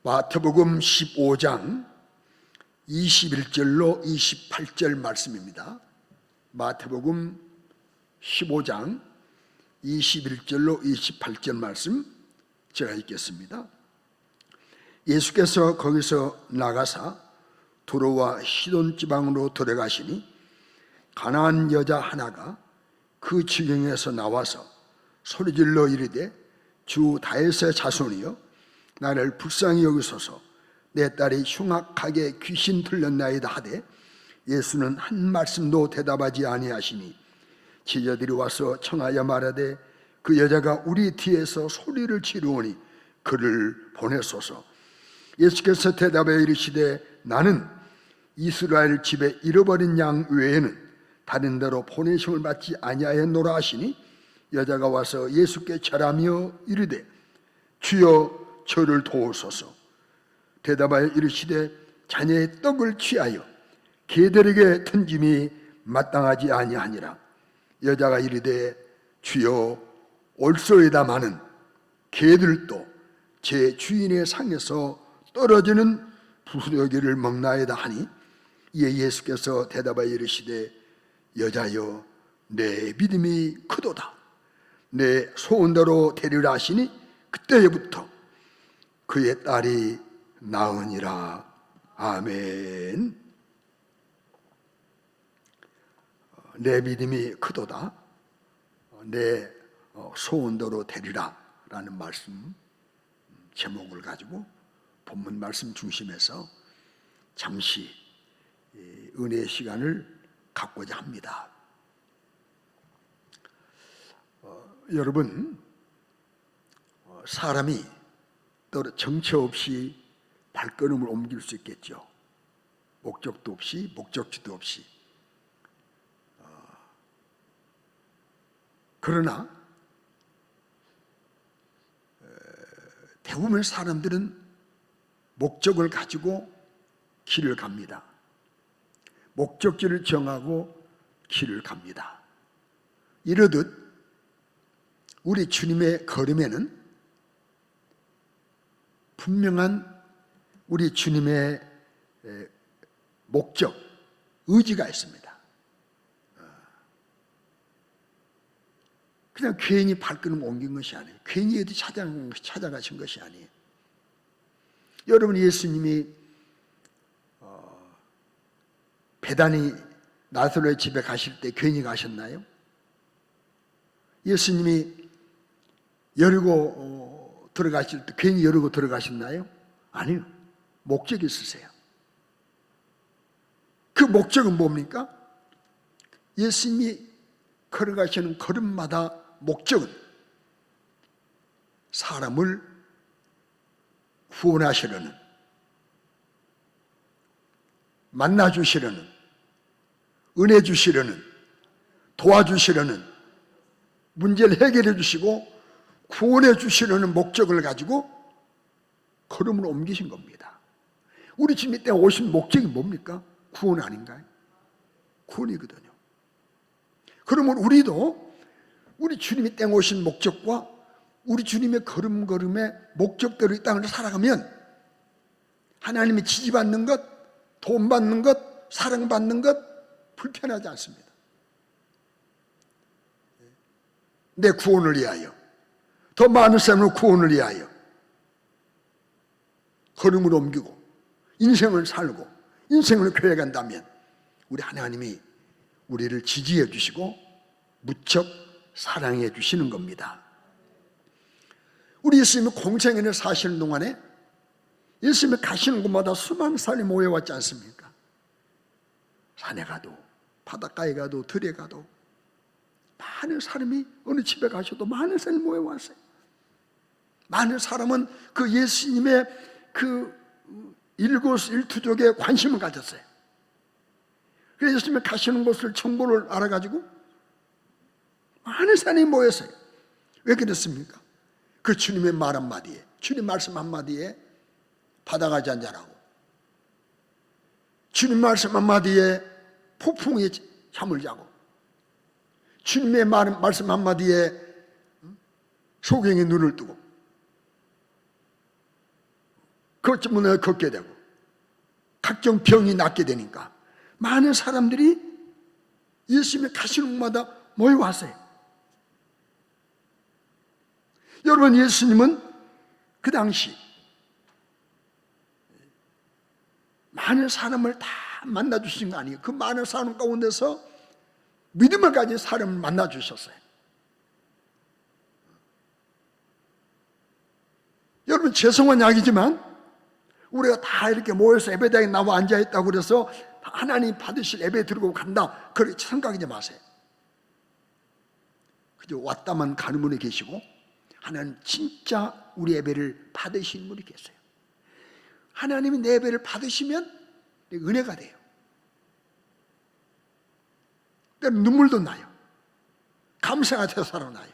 마태복음 15장 21절로 28절 말씀입니다. 마태복음 15장 21절로 28절 말씀 제가 읽겠습니다. 예수께서 거기서 나가사 두로와 시돈 지방으로 들어가시니 가나안 여자 하나가 그 지경에서 나와서 소리질러 이르되 주 다윗의 자손이여 나를 불쌍히 여기소서 내 딸이 흉악하게 귀신 들렸나이다 하되 예수는 한 말씀도 대답하지 아니하시니 제자들이 와서 청하여 말하되 그 여자가 우리 뒤에서 소리를 지르오니 그를 보내소서. 예수께서 대답하여 이르시되 나는 이스라엘 집에 잃어버린 양 외에는 다른 데로 보내심을 받지 아니하였노라 하시니 여자가 와서 예수께 절하며 이르되 주여 저를 도우소서. 대답하여 이르시되 자녀의 떡을 취하여 개들에게 던짐이 마땅하지 아니하니라. 여자가 이르되 주여 올소이다마는 개들도 제 주인의 상에서 떨어지는 부스러기를 먹나이다 하니 이에 예수께서 대답하여 이르시되 여자여 내 믿음이 크도다 내 소원대로 되리라 하시니 그때부터 그의 딸이 나으니라. 아멘. 내 믿음이 크도다 내 소원대로 되리라 라는 말씀 제목을 가지고 본문 말씀 중심에서 잠시 은혜의 시간을 갖고자 합니다. 여러분, 사람이 정처 없이 발걸음을 옮길 수 있겠죠. 목적도 없이 목적지도 없이. 그러나 대부분의 사람들은 목적을 가지고 길을 갑니다. 목적지를 정하고 길을 갑니다. 이르듯 우리 주님의 걸음에는 분명한 우리 주님의 목적, 의지가 있습니다. 그냥 괜히 발걸음 옮긴 것이 아니에요. 괜히 어디 찾아가신 것이 아니에요. 여러분, 예수님이 베다니 나사로의 집에 가실 때 괜히 가셨나요? 예수님이 여리고 들어가실 때 괜히 여리고 들어가셨나요? 아니요. 목적이 있으세요. 그 목적은 뭡니까? 예수님이 걸어가시는 걸음마다 목적은 사람을 구원하시려는, 만나주시려는, 은혜 주시려는, 도와주시려는, 문제를 해결해 주시고 구원해 주시려는 목적을 가지고 걸음을 옮기신 겁니다. 우리 주님 때 오신 목적이 뭡니까? 구원 아닌가요? 구원이거든요. 그러면 우리도 우리 주님이 땡 오신 목적과 우리 주님의 걸음걸음의 목적대로 이 땅을 살아가면 하나님이 지지받는 것, 돈 받는 것, 사랑받는 것 불편하지 않습니다. 내 구원을 위하여, 더 많은 사람의 구원을 위하여 걸음을 옮기고 인생을 살고 인생을 괴해간다면 우리 하나님이 우리를 지지해 주시고 무척 사랑해 주시는 겁니다. 우리 예수님이 공생애를 사시는 동안에 예수님이 가시는 곳마다 수많은 사람이 모여왔지 않습니까? 산에 가도 바닷가에 가도 들에 가도 많은 사람이 어느 집에 가셔도 많은 사람이 모여왔어요. 많은 사람은 그 예수님의 그 일거수일투족에 관심을 가졌어요. 그래서 예수님이 가시는 곳을 정보를 알아가지고 많은 사람이 모였어요. 왜 그랬습니까? 그 주님의 말 한마디에, 주님 말씀 한마디에 바다가 잔잔하고, 주님 말씀 한마디에 폭풍이 잠을 자고, 주님의 말씀 한마디에 소경이 눈을 뜨고, 그것 때문에 걷게 되고 각종 병이 낫게 되니까 많은 사람들이 예수님이 가시는 곳마다 모여왔어요. 여러분, 예수님은 그 당시 많은 사람을 다 만나주신 거 아니에요. 그 많은 사람 가운데서 믿음을 가진 사람을 만나주셨어요. 여러분, 죄송한 이야기지만 우리가 다 이렇게 모여서 예배당에 나와 앉아있다고 그래서 하나님 받으실 예배 드리고 간다, 그렇게 생각하지 마세요. 그저 왔다만 가는 분이 계시고 하나님 진짜 우리 예배를 받으시는 분이 계세요. 하나님이 내 예배를 받으시면 은혜가 돼요. 때문에 눈물도 나요. 감사가 돼서 살아나요.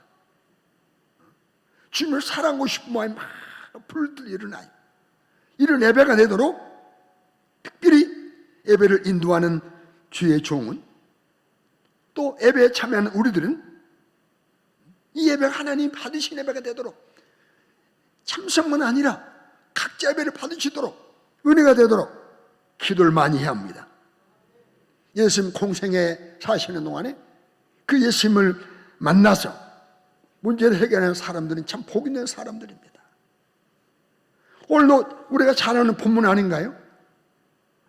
주님을 사랑하고 싶은 마음이 막 불들 일어나요. 이런 예배가 되도록 특별히 예배를 인도하는 주의 종은, 또 예배에 참여하는 우리들은 이 예배가 하나님 받으신 예배가 되도록, 참석만 아니라 각자 예배를 받으시도록, 은혜가 되도록 기도를 많이 해야 합니다. 예수님 공생에 사시는 동안에 그 예수님을 만나서 문제를 해결하는 사람들은 참 복 있는 사람들입니다. 오늘도 우리가 잘 아는 본문 아닌가요?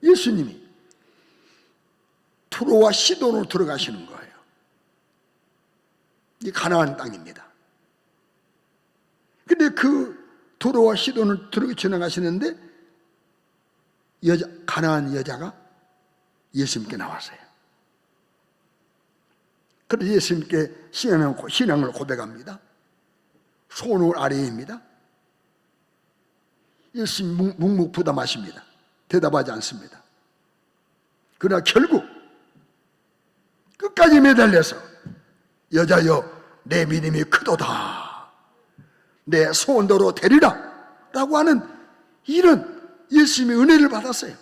예수님이 투로와 시돈으로 들어가시는 거예요. 이 가나안 땅입니다. 근데 그 투로와 시돈을 지나가시는데 가나안 여자가 예수님께 나왔어요. 그래서 예수님께 신앙을 고백합니다. 소원 아래입니다. 예수님 묵묵부담하십니다. 대답하지 않습니다. 그러나 결국 끝까지 매달려서 여자여 내 믿음이 크도다, 내 소원대로 되리라 라고 하는 이런 예수님의 은혜를 받았어요.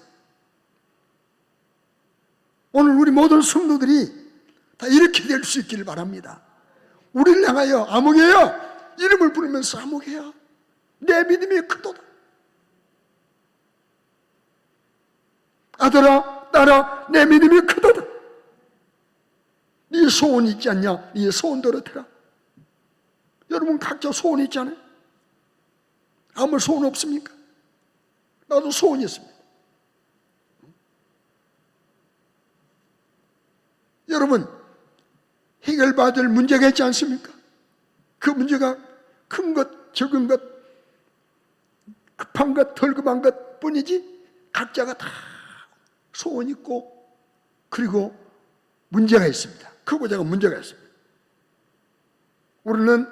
오늘 우리 모든 성도들이 다 이렇게 될 수 있기를 바랍니다. 우리를 향하여 아무개야 이름을 부르면서 아무개야 내 믿음이 크도다, 아들아 딸아 내 믿음이 크도다, 네 소원 있지 않냐, 네 소원대로 되라. 여러분 각자 소원 있잖아요. 아무 소원 없습니까? 나도 소원이 있습니다. 여러분 해결받을 문제가 있지 않습니까? 그 문제가 큰 것, 적은 것, 급한 것, 덜 급한 것 뿐이지 각자가 다 소원이 있고 그리고 문제가 있습니다. 크고 작은 문제가 있습니다. 우리는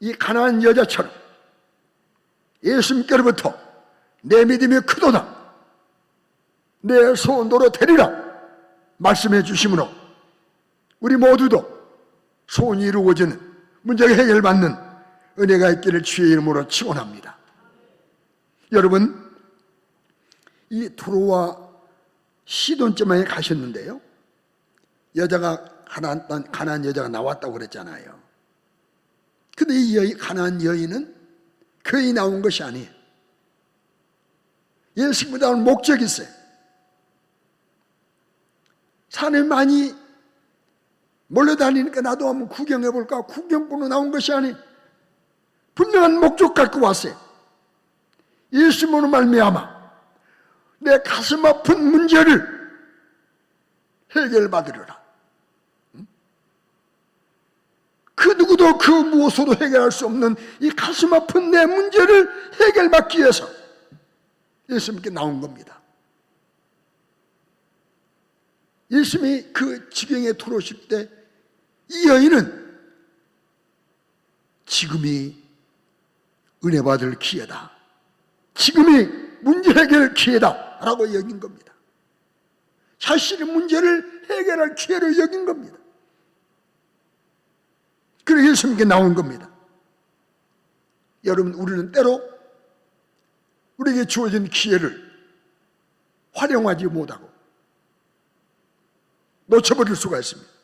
이 가난한 여자처럼 예수님께로부터 내 믿음이 크도다, 내 소원대로 되리라 말씀해 주심으로 우리 모두도 소원이 이루어지는, 문제가 해결받는 은혜가 있기를 주의 이름으로 축원합니다. 여러분, 이 두로와 시돈쯤에 가셨는데요, 여자가 가나안 여자가 나왔다고 그랬잖아요. 근데 이 가나안 여인은 거의 나온 것이 아니에요. 예수님이 나온 목적이 있어요. 산에 많이 몰려다니니까 나도 한번 구경해볼까, 구경꾼으로 나온 것이 아니에요. 분명한 목적 갖고 왔어요. 예수님으로 말미암아 내 가슴 아픈 문제를 해결받으려라. 그 누구도 그 무엇으로 해결할 수 없는 이 가슴 아픈 내 문제를 해결받기 위해서 예수님께 나온 겁니다. 예수님이 그 지경에 들어오실 때 이 여인은 지금이 은혜 받을 기회다, 지금이 문제 해결 기회다 라고 여긴 겁니다. 자신의 문제를 해결할 기회를 여긴 겁니다. 그래서 예수님께 나온 겁니다. 여러분, 우리는 때로 우리에게 주어진 기회를 활용하지 못하고 놓쳐버릴 수가 있습니다.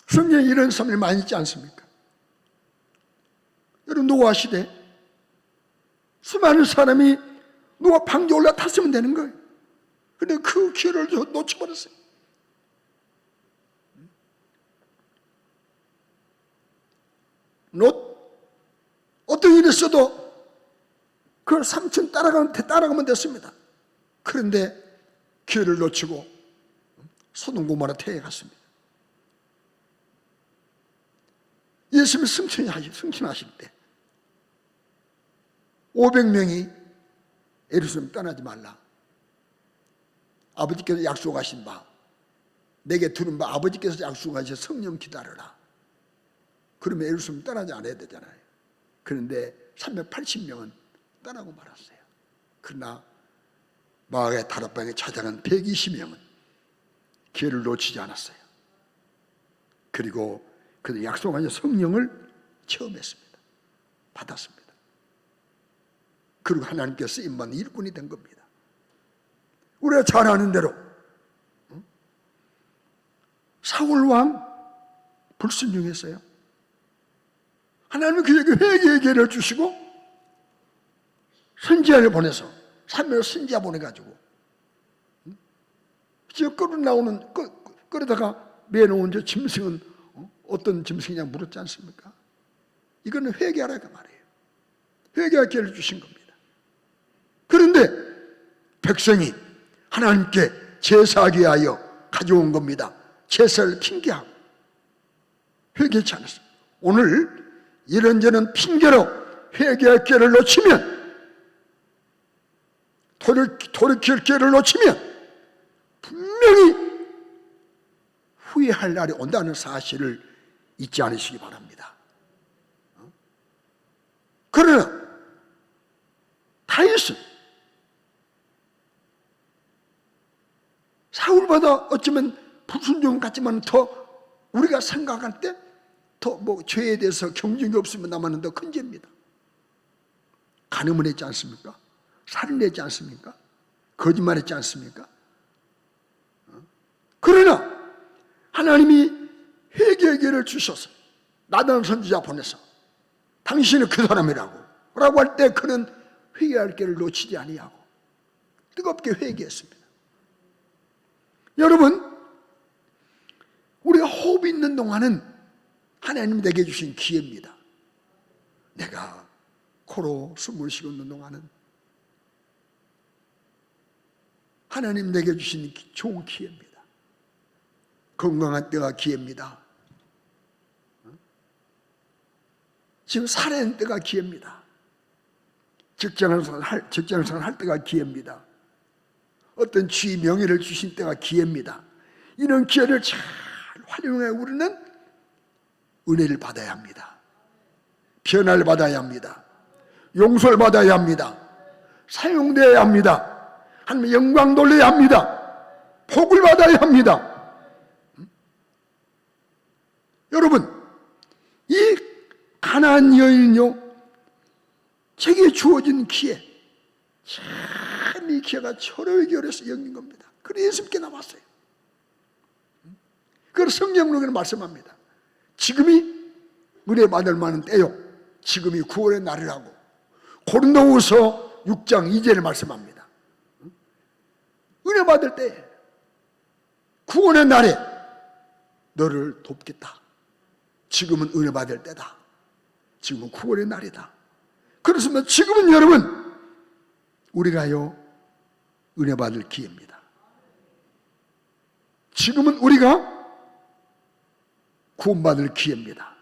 성경에 이런 사람이 많이 있지 않습니까? 여러분, 노아 시대 수많은 사람이 누가 방에 올라탔으면 되는 거예요. 근데 그 기회를 놓쳐버렸어요. 롯, 어떤 일이 있어도 그 삼촌 따라가면 됐습니다. 그런데 기회를 놓치고 소돔 고모라 태에 갔습니다. 예수님이 승천하실 때 500명이 예루살렘 떠나지 말라. 아버지께서 약속하신 바, 내게 들은 바 아버지께서 약속하신 성령 기다려라. 그러면 예루살렘 떠나지 않아야 되잖아요. 그런데 380명은 떠나고 말았어요. 그러나 마을의 다락방에 찾아간 120명은 기회를 놓치지 않았어요. 그리고 그들 약속한 성령을 체험했습니다. 받았습니다. 그리고 하나님께 쓰임받는 일꾼이 된 겁니다. 우리가 잘 아는 대로 사울 왕 불순종했어요. 하나님은 그에게 회개의 기회를 주시고 선지자를 보내서 사무엘 선지자 보내가지고 저 끌어 나오는 끌어다가 매놓은 저 짐승은 어떤 짐승이냐 물었지 않습니까? 이거는 회개하라 그 말이에요. 회개할 기회를 주신 겁니다. 그런데 백성이 하나님께 제사하기 위하여 가져온 겁니다. 제사를 핑계하고 회개치 않았어요. 오늘 이런저런 핑계로 회개할 기회를 놓치면, 돌이킬 기회를 놓치면 분명히 후회할 날이 온다는 사실을 잊지 않으시기 바랍니다. 그러나 다윗은 사울보다 어쩌면 불순종 같지만 더 우리가 생각할 때 더 죄에 대해서 경중이 없으면 남아는 더 큰 죄입니다. 간음을 했지 않습니까? 살인했지 않습니까? 거짓말했지 않습니까? 그러나 하나님이 회개의 기회를 주셔서 나단 선지자 보내서 당신은 그 사람이라고 라고 할 때 그는 회개할 기회를 놓치지 아니하고 뜨겁게 회개했습니다. 여러분, 우리가 호흡이 있는 동안은 하나님이 내게 주신 기회입니다. 내가 코로 숨을 쉬고 있는 동안은 하나님 내게 주신 좋은 기회입니다. 건강한 때가 기회입니다. 지금 살아있는 때가 기회입니다. 직장생활 할 때가 기회입니다. 어떤 지위 명예를 주신 때가 기회입니다. 이런 기회를 잘 활용해 우리는 은혜를 받아야 합니다. 변화를 받아야 합니다. 용서를 받아야 합니다. 사용되어야 합니다. 하나님의 영광 돌려야 합니다. 복을 받아야 합니다. 여러분, 이 가나안 여인요, 제게 주어진 기회, 참 이 기회가 철저히 결해서 여긴 겁니다. 그래서 예수님께 나왔어요. 그래서 성경으로는 말씀합니다. 지금이 은혜 받을 만한 때요, 지금이 구원의 날이라고 고린도후서 6장 2절에 말씀합니다. 은혜 받을 때, 구원의 날에 너를 돕겠다. 지금은 은혜 받을 때다. 지금은 구원의 날이다. 그렇습니다. 지금은 여러분, 우리가요 은혜 받을 기회입니다. 지금은 우리가 구원받을 기회입니다.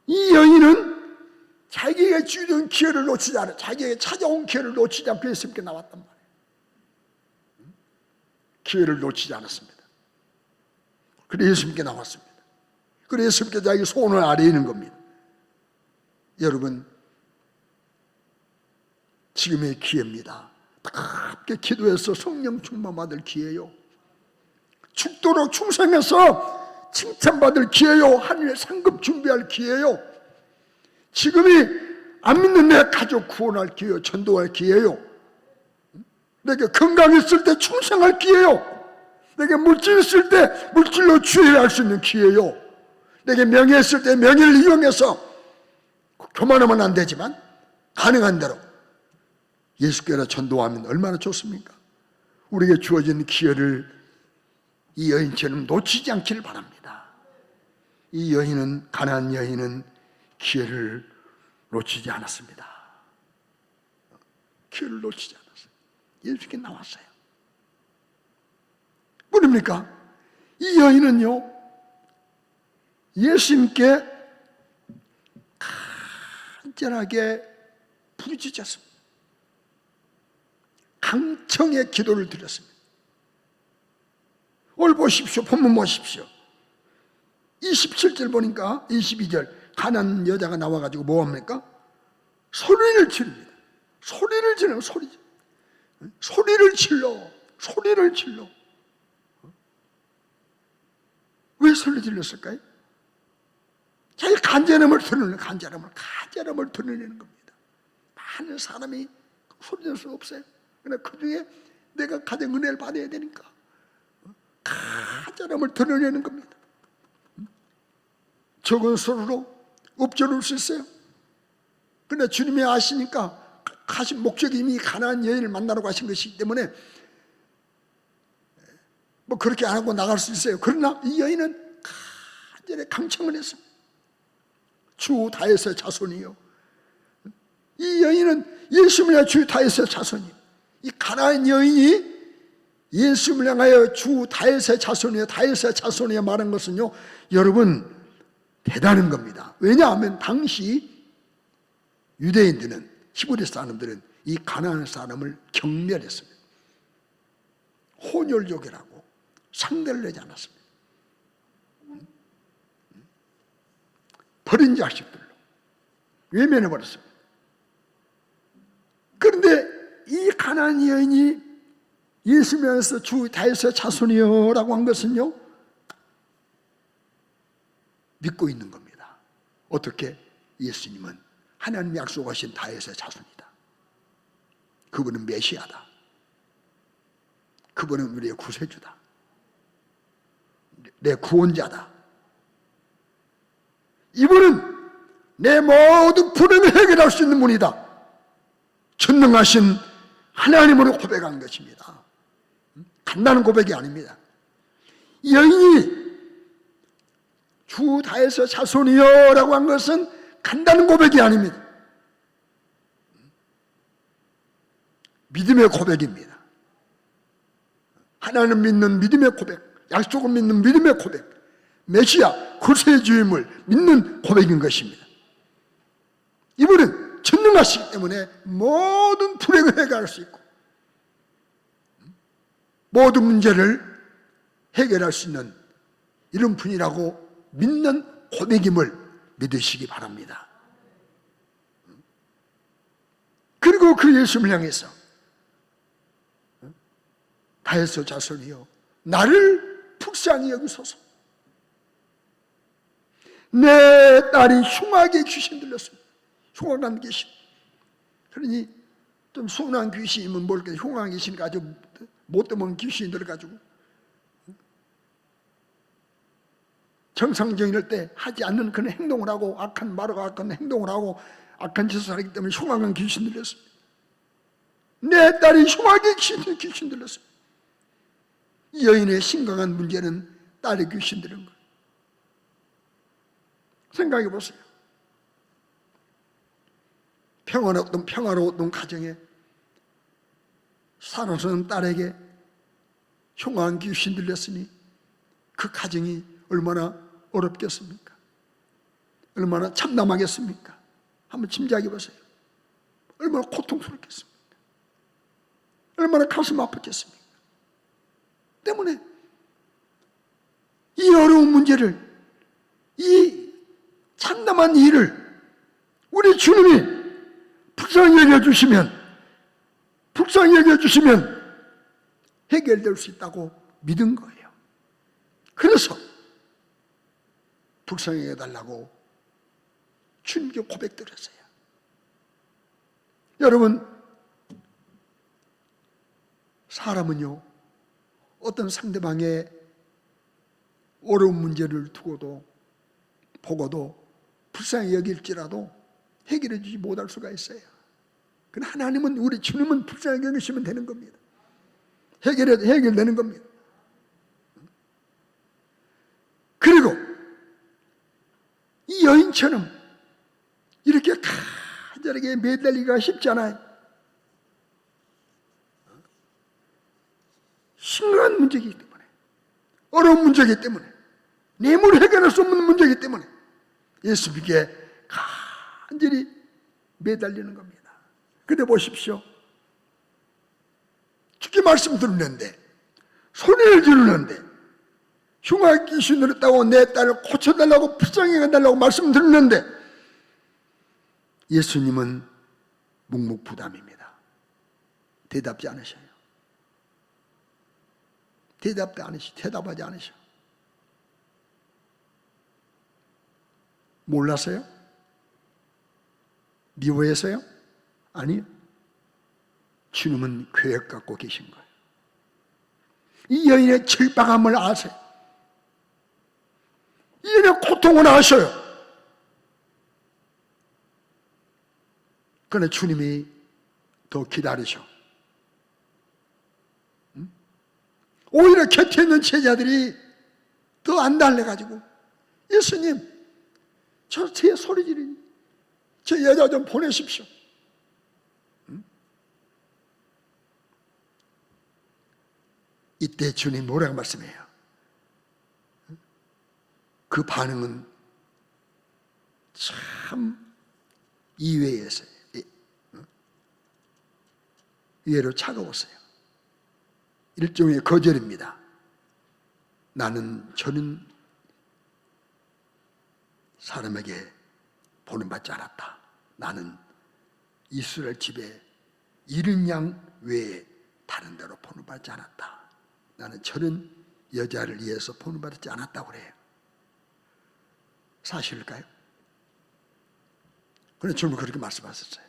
이 여인은 자기가 주던 기회를 놓치지 않아, 자기에게 찾아온 기회를 놓치지 않고 예수님께 나왔단 말이에요. 기회를 놓치지 않았습니다. 그래서 예수님께 나왔습니다. 그래서 예수님께 자기 소원을 아뢰는 겁니다. 여러분, 지금의 기회입니다. 뜨겁게 기도해서 성령 충만 받을 기회요, 죽도록 충성해서 칭찬받을 기회요, 하늘의 상급 준비할 기회요, 지금이 안 믿는 내 가족 구원할 기회요, 전도할 기회요, 내게 건강했을 때 충성할 기회요, 내게 물질 있을 때 물질로 주의할 수 있는 기회요, 내게 명예 있을 때 명예를 이용해서 교만하면 안 되지만 가능한 대로 예수께로 전도하면 얼마나 좋습니까? 우리에게 주어진 기회를 이 여인처럼 놓치지 않기를 바랍니다. 이 여인은, 가나안 여인은 기회를 놓치지 않았습니다. 기회를 놓치지 않았어요. 예수께 나왔어요. 뭐입니까? 이 여인은요, 예수님께 간절하게 부르짖었습니다. 강청의 기도를 드렸습니다. 오늘 보십시오. 본문 보십시오. 27절 보니까 22절 가난한 여자가 나와가지고 뭐합니까? 소리를 지릅니다. 소리를 지르면 소리를 질러. 왜 소리 질렀을까요? 자기 간절함을 드러내는 겁니다. 많은 사람이 소리 질 수 없어요. 그러나 그 중에 내가 가장 은혜를 받아야 되니까 간절함을 드러내는 겁니다. 적은 소리로 읊조릴 수 있어요. 그러나 주님이 아시니까 가신 목적이 이미 가나안 여인을 만나러 가신 것이기 때문에 뭐 그렇게 안 하고 나갈 수 있어요. 그러나 이 여인은 간절히 강청을 했습니다. 주 다윗의 자손이요. 이 여인은 예수님을 향해 주 다윗의 자손이요. 이 가나안 여인이 예수님을 향하여 주 다윗의 자손이요, 다윗의 자손이요 말한 것은요, 여러분 대단한 겁니다. 왜냐하면 당시 유대인들은, 히브리 사람들은 이 가나안 사람을 경멸했습니다. 혼혈족이라고 상대를 내지 않았습니다. 버린 자식들로 외면해버렸습니다. 그런데 이 가나안 여인이 예수님에서 주 다윗의 자손이요 라고 한 것은요, 믿고 있는 겁니다. 어떻게? 예수님은 하나님이 약속하신 다윗의 자손이다. 그분은 메시아다. 그분은 우리의 구세주다. 내 구원자다. 이분은 내 모든 불행을 해결할 수 있는 분이다. 전능하신 하나님으로 고백한 것입니다. 간단한 고백이 아닙니다. 여인이 주 다윗의 자손이요 라고 한 것은 간단한 고백이 아닙니다. 믿음의 고백입니다. 하나님 믿는 믿음의 고백, 약속을 믿는 믿음의 고백, 메시아 구세주임을 믿는 고백인 것입니다. 이분은 전능하시기 때문에 모든 불행을 해결할 수 있고 모든 문제를 해결할 수 있는 이런 분이라고 믿는 고백임을 믿으시기 바랍니다. 그리고 그 예수님을 향해서 다윗의 자손이여 나를 불쌍히 여기소서. 내 딸이 흉악의 귀신 들렸습니다. 흉악한 귀신. 그러니 좀 순한 귀신이면 뭘까? 흉악한 귀신 가지고 못돼 먹은 귀신이 들어가지고 정상적일 때 하지 않는 그런 행동을 하고 악한 말하고 악한 행동을 하고 악한 짓을 하기 때문에 흉악한 귀신 들렸습니다. 내 딸이 흉악의 귀신 들렸습니다. 이 여인의 심각한 문제는 딸의 귀신 들은 거예요. 생각해 보세요. 평화로웠던 가정에 사랑스러운 딸에게 흉악한 귀신 들렸으니 그 가정이 얼마나 어렵겠습니까? 얼마나 참담하겠습니까? 한번 짐작해 보세요. 얼마나 고통스럽겠습니까? 얼마나 가슴 아프겠습니까? 때문에 이 어려운 문제를, 이 참담한 일을 우리 주님이 불쌍히 여겨주시면 해결될 수 있다고 믿은 거예요. 그래서 불쌍히 여겨달라고 주님께 고백드렸어요. 여러분, 사람은요 어떤 상대방의 어려운 문제를 보고도 불쌍히 여길지라도 해결해 주지 못할 수가 있어요. 그러나 하나님은, 우리 주님은 불쌍하게 여기시면 되는 겁니다. 해결되는 겁니다. 그리고 이 여인처럼 이렇게 간절하게 매달리기가 쉽잖아요. 심각한 문제이기 때문에, 어려운 문제이기 때문에, 내물 해결할 수 없는 문제이기 때문에 예수님께 간절히 매달리는 겁니다. 근데 보십시오. 죽게 말씀 들었는데, 소리를 지르는데, 흉악 귀신을 했다고 내 딸을 고쳐달라고, 불쌍히 해달라고 말씀 들었는데 예수님은 묵묵부담입니다. 대답지 않으셔요. 대답하지 않으셔. 몰라서요? 미워해서요? 아니요. 주님은 계획 갖고 계신 거예요. 이 여인의 절박함을 아세요. 이 여인의 고통을 아셔요. 그러나 주님이 더 기다리셔. 오히려 곁에 있는 제자들이 더 안 달래가지고, 예수님, 저 뒤에 소리 지르니 저 여자 좀 보내십시오. 이때 주님 뭐라고 말씀해요? 그 반응은 참 이외였어요. 이외로 차가웠어요. 일종의 거절입니다. 저는 사람에게 보냄받지 않았다. 나는 이스라엘 집에 이른 양 외에 다른 데로 보냄받지 않았다. 나는 저런 여자를 위해서 보냄받지 않았다고 그래요. 사실일까요? 그런데 주님은 그렇게 말씀하셨어요.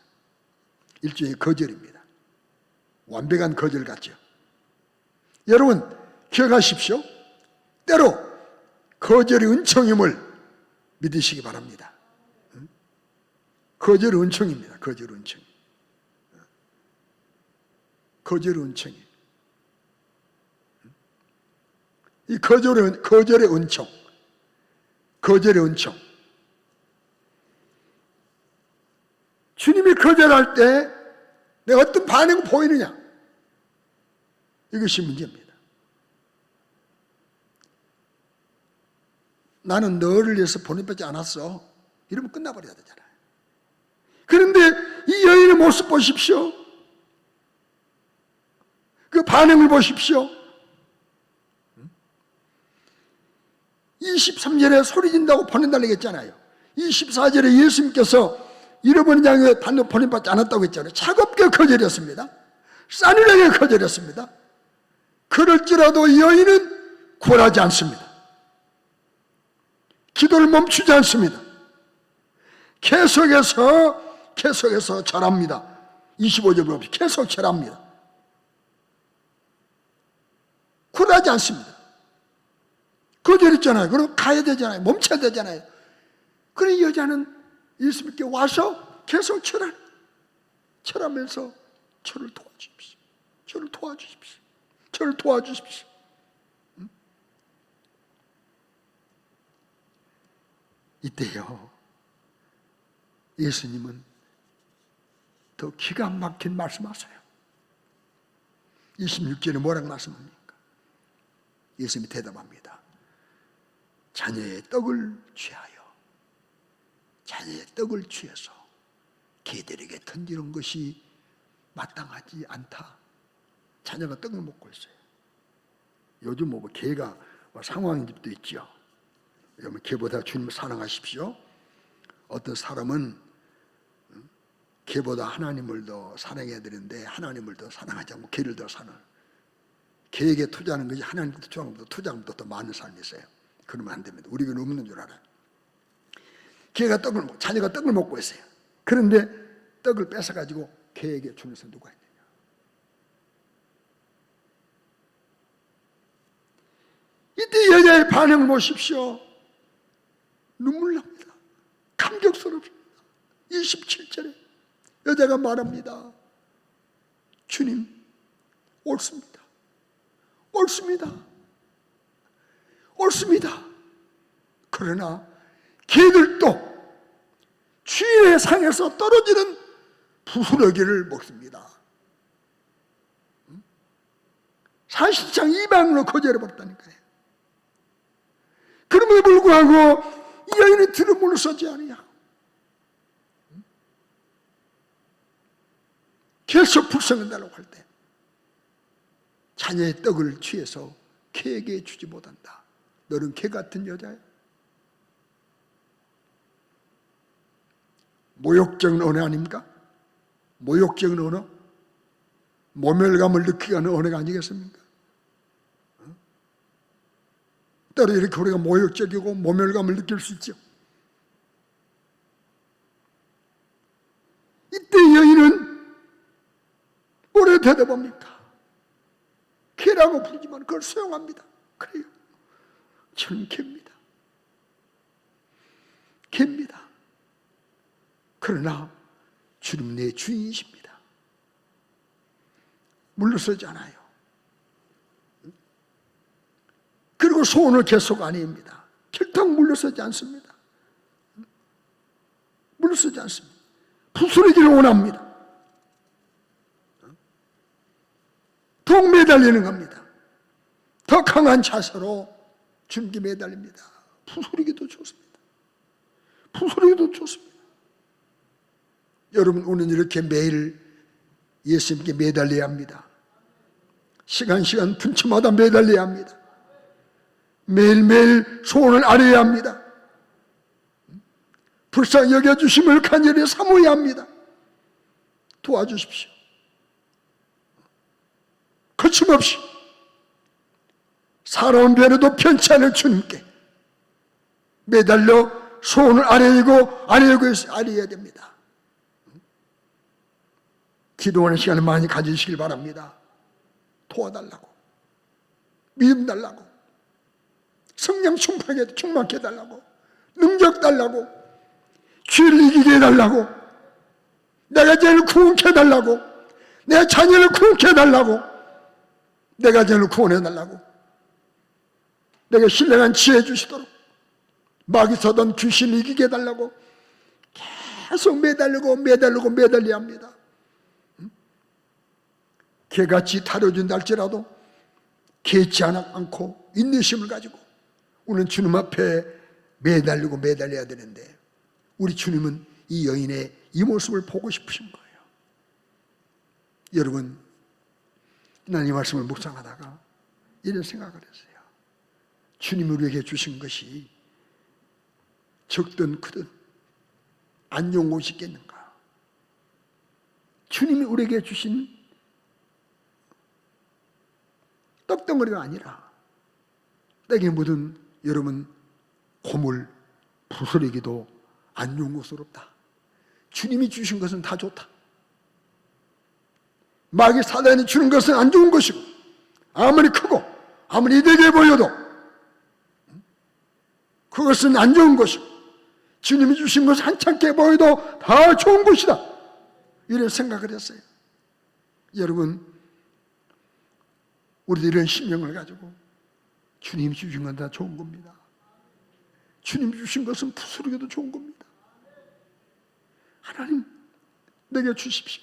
일종의 거절입니다. 완벽한 거절 같죠. 여러분 기억하십시오. 때로 거절의 은총임을 믿으시기 바랍니다. 거절의 은총입니다. 거절의 은총. 거절의 은총이. 이 거절의 은총. 거절의 은총. 주님이 거절할 때 내가 어떤 반응이 보이느냐, 이것이 문제입니다. 나는 너를 위해서 보내받지 않았어, 이러면 끝나버려야 되잖아요. 그런데 이 여인의 모습 보십시오. 그 반응을 보십시오. 23절에 소리 진다고 보낸다고 했잖아요. 24절에 예수님께서 잃어버린 양을 반드시 보내받지 않았다고 했잖아요. 차갑게 거절했습니다. 싸늘하게 거절했습니다. 그럴지라도 이 여인은 굴하지 않습니다. 기도를 멈추지 않습니다. 계속해서 절합니다. 25절 보면 계속 절합니다. 굴하지 않습니다. 거절했잖아요. 그럼 가야 되잖아요. 멈춰야 되잖아요. 그래 여자는 예수님께 와서 계속 절하면서 저를 도와주십시오. 저를 도와주십시오. 저를 도와주십시오. 이때요, 예수님은 더 기가 막힌 말씀하세요. 26절에 뭐라고 말씀합니까? 예수님이 대답합니다. 자녀의 떡을 취하여, 자녀의 떡을 취해서 개들에게 던지는 것이 마땅하지 않다. 자녀가 떡을 먹고 있어요. 요즘 뭐 개가 상황인 집도 있죠. 여러분, 개보다 주님을 사랑하십시오. 어떤 사람은 개보다 하나님을 더 사랑해야 되는데 하나님을 더 사랑하지 않고 개를 더 사랑해요. 개에게 투자하는 것이 하나님께 투자하는 것보다 더 많은 삶이 있어요. 그러면 안 됩니다. 우리 교회는 없는 줄 알아요. 자녀가 떡을 먹고 있어요. 그런데 떡을 뺏어가지고 개에게 주면서 누가 있느냐. 이때 여자의 반응을 보십시오. 눈물 납니다. 감격스럽습니다. 27절에 여자가 말합니다. 주님, 옳습니다. 옳습니다. 옳습니다. 그러나 개들도 주인의 상에서 떨어지는 부스러기를 먹습니다. 사실상 이방으로 거절해버렸다니까요. 그럼에도 불구하고 이 여인은 들은 물러서지 않으냐. 계속 불쌍해달라고 할 때 자녀의 떡을 취해서 개에게 주지 못한다. 너는 개 같은 여자야. 모욕적인 언어 아닙니까? 모욕적인 언어, 모멸감을 느끼게 하는 언어가 아니겠습니까? 때로 이렇게 우리가 모욕적이고 모멸감을 느낄 수 있죠. 이때 여인은 뭐래 대답합니까? 개라고 부르지만 그걸 수용합니다. 그래요. 저는 개입니다. 개입니다. 그러나 주님 내 주인이십니다. 물러서지 않아요. 그리고 소원을 계속 안 합니다. 결탄 물러서지 않습니다. 물러서지 않습니다. 부스러기를 원합니다. 더욱 매달리는 겁니다. 더 강한 자세로 주님께 매달립니다. 부스러기도 좋습니다. 부스러기도 좋습니다. 여러분, 우리는 이렇게 매일 예수님께 매달려야 합니다. 시간 분치마다 매달려야 합니다. 매일매일 소원을 아뢰야 합니다. 불쌍히 여겨주심을 간절히 사모해야 합니다. 도와주십시오. 거침없이 사람은 변해도 편치 않을 주님께 매달려 소원을 아뢰야 됩니다. 기도하는 시간을 많이 가지시길 바랍니다. 도와달라고, 믿음 달라고, 성령 충만케 해달라고, 능력 달라고, 죄를 이기게 해달라고, 내가 죄를 구원케 해달라고, 내 자녀를 구원케 해달라고, 내가 죄를 구원해달라고, 내가 신령한 지혜 주시도록, 마귀 서던 귀신을 이기게 해달라고 계속 매달려야 합니다. 개같이 다뤄준다 할지라도 개치 않고 인내심을 가지고 우리는 주님 앞에 매달려야 되는데, 우리 주님은 이 여인의 이 모습을 보고 싶으신 거예요. 여러분, 난 이 말씀을 묵상하다가 이런 생각을 했어요. 주님이 우리에게 주신 것이 적든 크든 안좋은 있겠는가? 주님이 우리에게 주신 떡덩어리가 아니라 땅에 묻은 여러분 고물, 부스러기도 안 좋은 것으로 없다. 주님이 주신 것은 다 좋다. 마귀 사단이 주는 것은 안 좋은 것이고, 아무리 크고 아무리 이득해 보여도 그것은 안 좋은 것이고, 주님이 주신 것은 한참게 보여도 다 좋은 것이다. 이런 생각을 했어요. 여러분, 우리도 이런 신명을 가지고 주님이 주신 건 다 좋은 겁니다. 주님이 주신 것은 부스러기도 좋은 겁니다. 하나님, 내게 주십시오.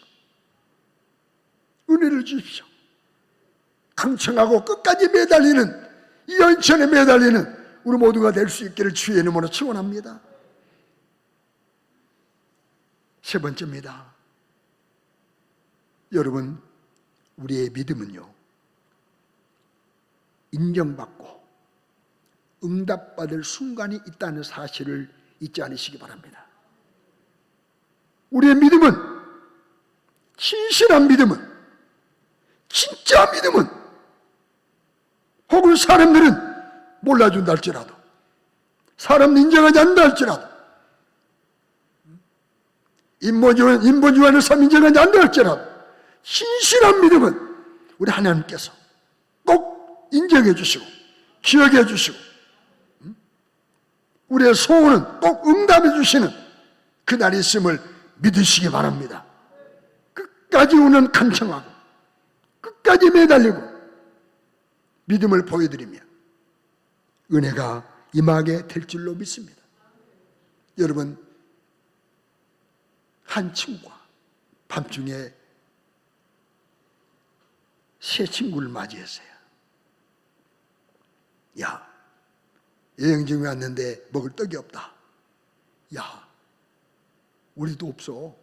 은혜를 주십시오. 강청하고 끝까지 매달리는, 이 연천에 매달리는 우리 모두가 될 수 있기를 주의 이름으로 축원합니다. 세 번째입니다. 여러분, 우리의 믿음은요, 인정받고 응답받을 순간이 있다는 사실을 잊지 않으시기 바랍니다. 우리의 믿음은, 진실한 믿음은, 진짜 믿음은, 혹은 사람들은 몰라준다 할지라도, 사람 인정하지 않는다 할지라도, 인본주의하는 사람 인정하지 않는다 할지라도, 진실한 믿음은 우리 하나님께서 꼭 인정해 주시고 기억해 주시고 우리의 소원은 꼭 응답해 주시는 그날이 있음을 믿으시기 바랍니다. 끝까지 우리는 강청하고 끝까지 매달리고 믿음을 보여드리며 은혜가 임하게 될 줄로 믿습니다. 여러분, 한 친구가 밤중에 새 친구를 맞이했어요. 야, 여행 중에 왔는데 먹을 떡이 없다. 야, 우리도 없어.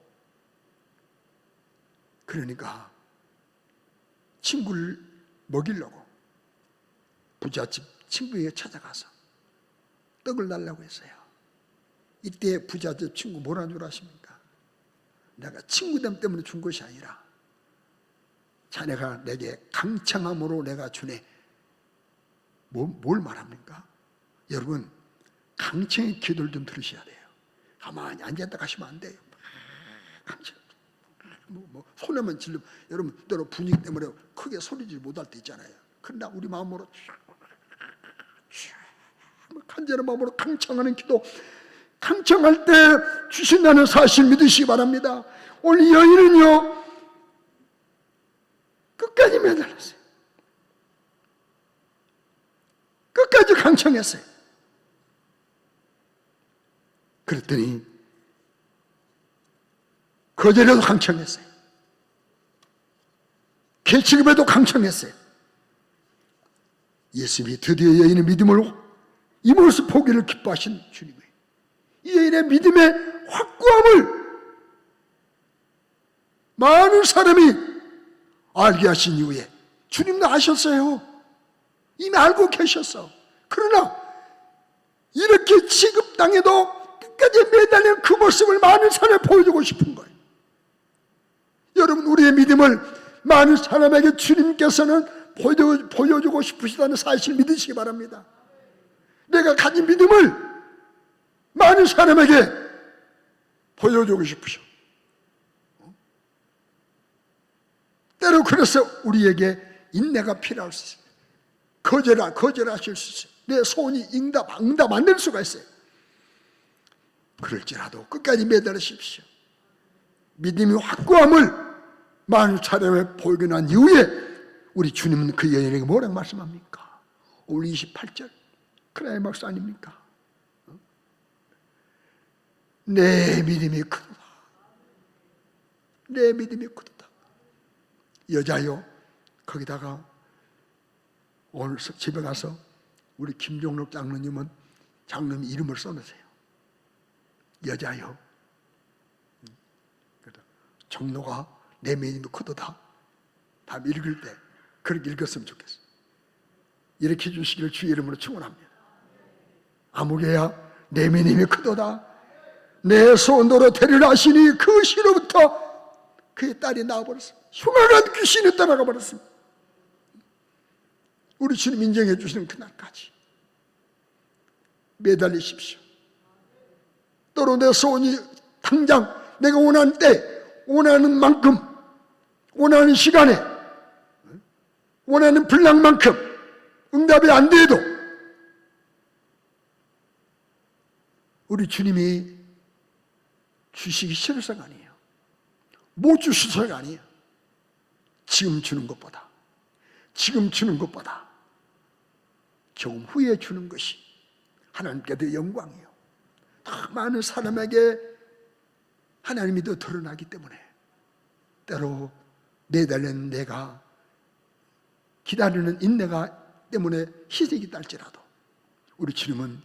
그러니까 친구를 먹이려고 부잣집 친구에게 찾아가서 떡을 달라고 했어요. 이때 부잣집 친구 뭐라는 줄 아십니까? 내가 친구됨 때문에 준 것이 아니라 자네가 내게 강창함으로 내가 주네. 뭘 말합니까? 여러분, 강청의 기도를 좀 들으셔야 돼요. 가만히 앉았다 가시면 안 돼요. 손에만 질르면, 여러분 때로 분위기 때문에 크게 소리질 못할 때 있잖아요. 그러나 우리 마음으로 간절한 마음으로 강청하는 기도, 강청할 때 주신다는 사실 믿으시기 바랍니다. 오늘 이 여인은요 끝까지 매달렸어요. 끝까지 강청했어요. 그랬더니 거절에도 강청했어요. 개취급에도 강청했어요. 예수님이 드디어 여인의 믿음을 이모로서 포기를 기뻐하신 주님이에요. 이 여인의 믿음의 확고함을 많은 사람이 알게 하신 이후에 주님도 아셨어요. 이미 알고 계셨어. 그러나 이렇게 취급당해도 끝까지 매달린 그 모습을 많은 사람에 보여주고 싶은 거예요. 여러분, 우리의 믿음을 많은 사람에게 주님께서는 보여주고 싶으시다는 사실 믿으시기 바랍니다. 내가 가진 믿음을 많은 사람에게 보여주고 싶으셔. 때로 그래서 우리에게 인내가 필요할 수 있어요. 거절하실 수 있어요. 내 소원이 응답 안 될 수가 있어요. 그럴지라도 끝까지 매달으십시오. 믿음의 확고함을 많은 사람에 보이게 난 이후에 우리 주님은 그 여인에게 뭐라고 말씀합니까? 오늘 28절 클라이막스 아닙니까? 내 믿음이 크도다. 내 믿음이 크도다. 여자요, 거기다가 오늘 집에 가서 우리 김종록 장로님은 장로님 이름을 써놓으세요. 여자요, 종로가 내 믿음이 크도다. 다 읽을 때 그렇게 읽었으면 좋겠어요. 이렇게 해주시기를 주의 이름으로 축원합니다. 아무개야, 내 믿음이 크도다. 내 손으로 데리라 하시니 그 시로부터 그의 딸이 나와버렸습니다. 흉악한 귀신이 떠나가 버렸습니다. 우리 주님 인정해 주시는 그날까지 매달리십시오. 또로 내 소원이 당장 내가 원하는 때, 원하는 만큼, 원하는 시간에, 원하는 분량만큼 응답이 안 돼도 우리 주님이 주시기 싫어서가 아니에요. 못 주셔서가 아니에요. 지금 주는 것보다 조금 후에 주는 것이 하나님께도 영광이에요. 더 많은 사람에게 하나님이 더 드러나기 때문에 때로 매달린 내가 기다리는 인내가 때문에 희생이 딸지라도 우리 주님은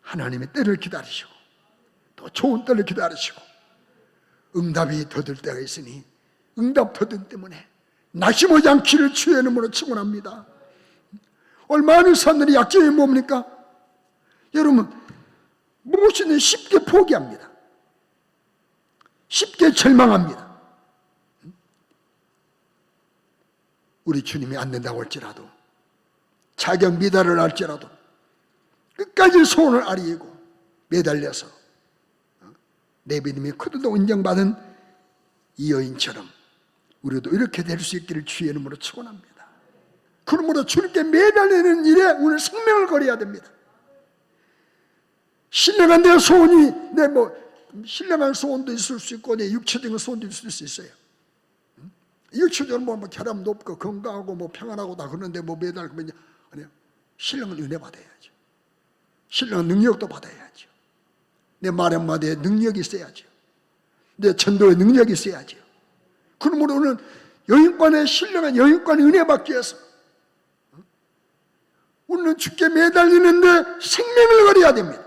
하나님의 때를 기다리시고 또 좋은 때를 기다리시고 응답이 더딜 때가 있으니 응답 더딘 때문에 낙심하지 않기를 주의 이름으로 축원합니다. 많은 사람들이 약점이 뭡니까? 여러분, 무엇이든 쉽게 포기합니다. 쉽게 절망합니다. 우리 주님이 안 된다고 할지라도, 자격 미달을 할지라도 끝까지 소원을 아리고 매달려서 내 믿음이 크도도 인정받은 이 여인처럼 우리도 이렇게 될 수 있기를 주의 이름으로 축원합니다. 그러므로 주님께 매달리는 일에 오늘 생명을 걸어야 됩니다. 신령한 내 소원이 신령한 소원도 있을 수 있고 내 육체적인 소원도 있을 수 있어요. 육체적으로 뭐 혈압 높고 건강하고 뭐 평안하고 다 그러는데 뭐 매달 그러면 아니요. 신령은 은혜 받아야죠. 신령은 능력도 받아야죠. 내 말 한마디에 능력이 있어야죠. 내 전도의 능력이 있어야죠. 그러므로 오늘 영육간의 신령한 영육간의 은혜 받기 위해서 우리는 주께 매달리는데 생명을 걸어야 됩니다.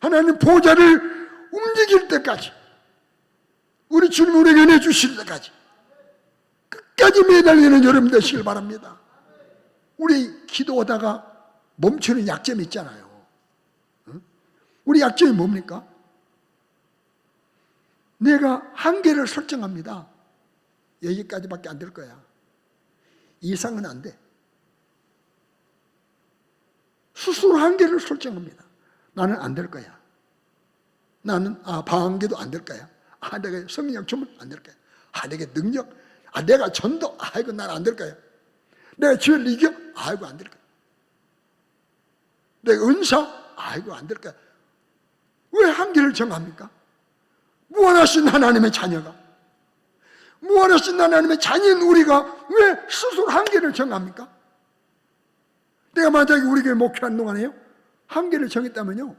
하나님 보좌를 움직일 때까지, 우리 주님 우리에게 은혜 주실 때까지 끝까지 매달리는 여러분 되시길 바랍니다. 우리 기도하다가 멈추는 약점이 있잖아요. 우리 약점이 뭡니까? 내가 한계를 설정합니다. 여기까지밖에 안 될 거야. 이상은 안 돼. 스스로 한계를 설정합니다. 나는 안 될 거야. 나는 방언계도 안 될 거야. 내가 성령 주문 안 될 거야. 내가 능력, 내가 전도, 이거 난 안 될 거야. 내가 지을 이겨, 이거 안 될 거야. 내가 은사, 이거 안 될 거야. 왜 한계를 정합니까? 무한하신 하나님의 자녀가, 무한하신 하나님의 자녀인 우리가 왜 스스로 한계를 정합니까? 내가 만약에 우리 교회 목회하는 동안에요, 한계를 정했다면요,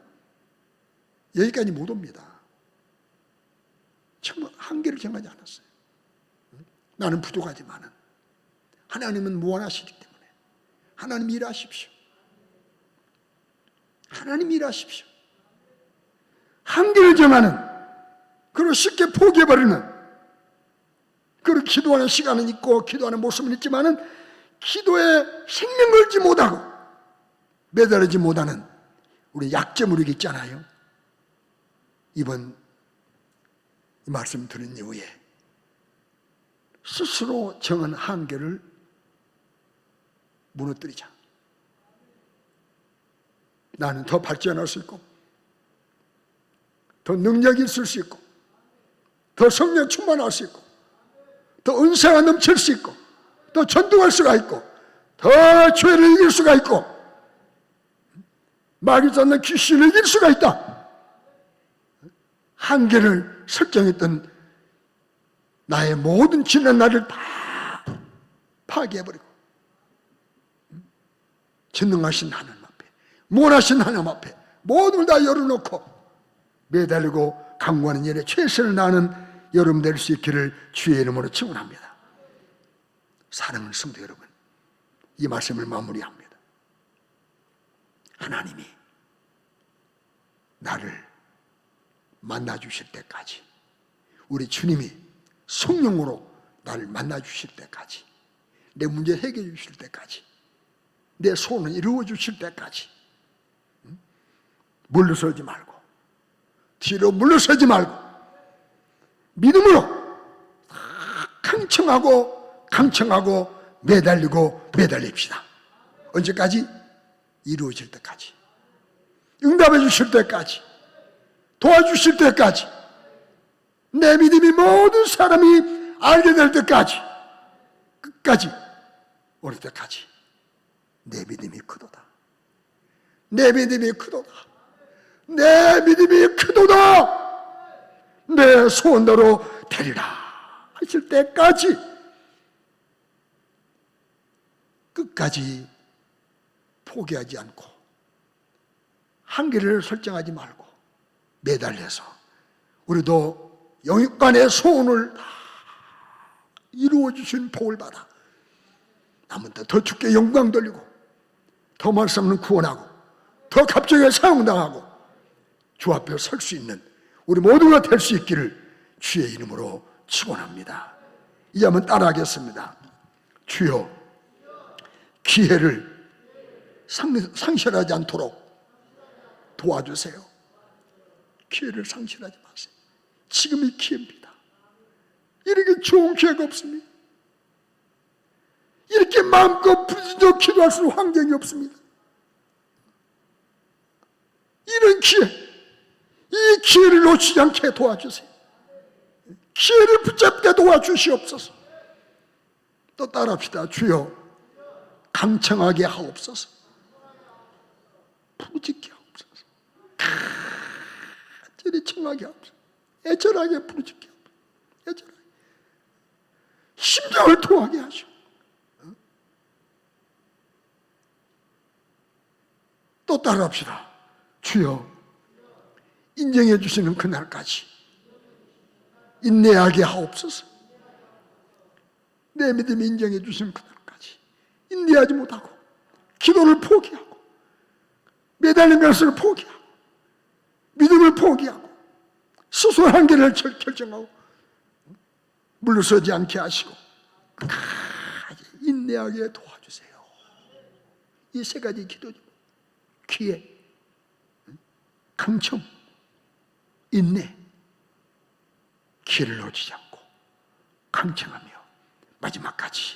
여기까지 못 옵니다. 정말 한계를 정하지 않았어요. 나는 부족하지만은 하나님은 무한하시기 때문에 하나님 일하십시오. 하나님 일하십시오. 한계를 정하는, 그리고 쉽게 포기해버리는, 그리고 기도하는 시간은 있고 기도하는 모습은 있지만은 기도에 생명 걸지 못하고 매달리지 못하는 우리 약점 우리 있잖아요. 이번 이 말씀 들은 이후에 스스로 정한 한계를 무너뜨리자. 나는 더 발전할 수 있고, 더 능력이 있을 수 있고, 더 성령 충만할 수 있고, 더 은사가 넘칠 수 있고, 더 전도할 수가 있고, 더 죄를 이길 수가 있고, 마귀 잡는 귀신을 이길 수가 있다. 한계를 설정했던 나의 모든 지난 날을 다 파괴해버리고 전능하신 하나님 앞에, 무한하신 하나님 앞에 모든 걸 다 열어놓고 매달리고 강구하는 일에 최선을 다하는 여러분 될 수 있기를 주의 이름으로 축원합니다. 사랑하는 성도 여러분, 이 말씀을 마무리합니다. 하나님이 나를 만나주실 때까지, 우리 주님이 성령으로 나를 만나주실 때까지, 내 문제 해결해 주실 때까지, 내 소원을 이루어 주실 때까지 물러서지 말고, 뒤로 물러서지 말고 믿음으로 강청하고 매달립시다. 언제까지? 이루어질 때까지, 응답해 주실 때까지, 도와주실 때까지, 내 믿음이 모든 사람이 알게 될 때까지, 끝까지 오를 때까지 내 믿음이 크도다. 내 믿음이 크도다. 내 믿음이 크도다. 내 소원대로 되리라 하실 때까지 끝까지 포기하지 않고 한계를 설정하지 말고 매달려서 우리도 영육간의 소원을 다 이루어주신 복을 받아 남은 더 주께 영광 돌리고 더 말씀을 구원하고 더 갑자기 사용당하고 주 앞에 설 수 있는 우리 모두가 될 수 있기를 주의 이름으로 축원합니다. 이제 한번 따라하겠습니다. 주여, 기회를 상실하지 않도록 도와주세요. 기회를 상실하지 마세요. 지금이 기회입니다. 이렇게 좋은 기회가 없습니다. 이렇게 마음껏 부르짖어 기도할 수 있는 환경이 없습니다. 이런 기회, 이 기회를 놓치지 않게 도와주세요. 기회를 붙잡게 도와주시옵소서. 또 따라합시다. 주여, 강청하게 하옵소서. 부르짖게 하옵소서. 간절히 청하게 하옵소서. 애절하게 부르짖게 하옵소서. 애절하게. 심장을 통하게 하시고 또 따라합시다. 주여 인정해 주시는 그날까지 인내하게 하옵소서. 내 믿음이 인정해 주시는 그날까지 인내하지 못하고 기도를 포기하고 매달린 것을 포기하고 믿음을 포기하고 스스로 한계를 결정하고 물러서지 않게 하시고 인내하게 도와주세요. 이 세 가지 기도죠. 기회, 강청, 인내. 기회를 놓치지 않고 강청하며 마지막까지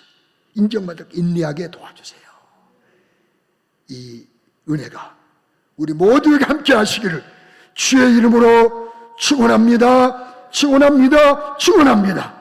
인정받을 인내하게 도와주세요. 이 은혜가 우리 모두에게 함께 하시기를 주의 이름으로 축원합니다. 축원합니다. 축원합니다.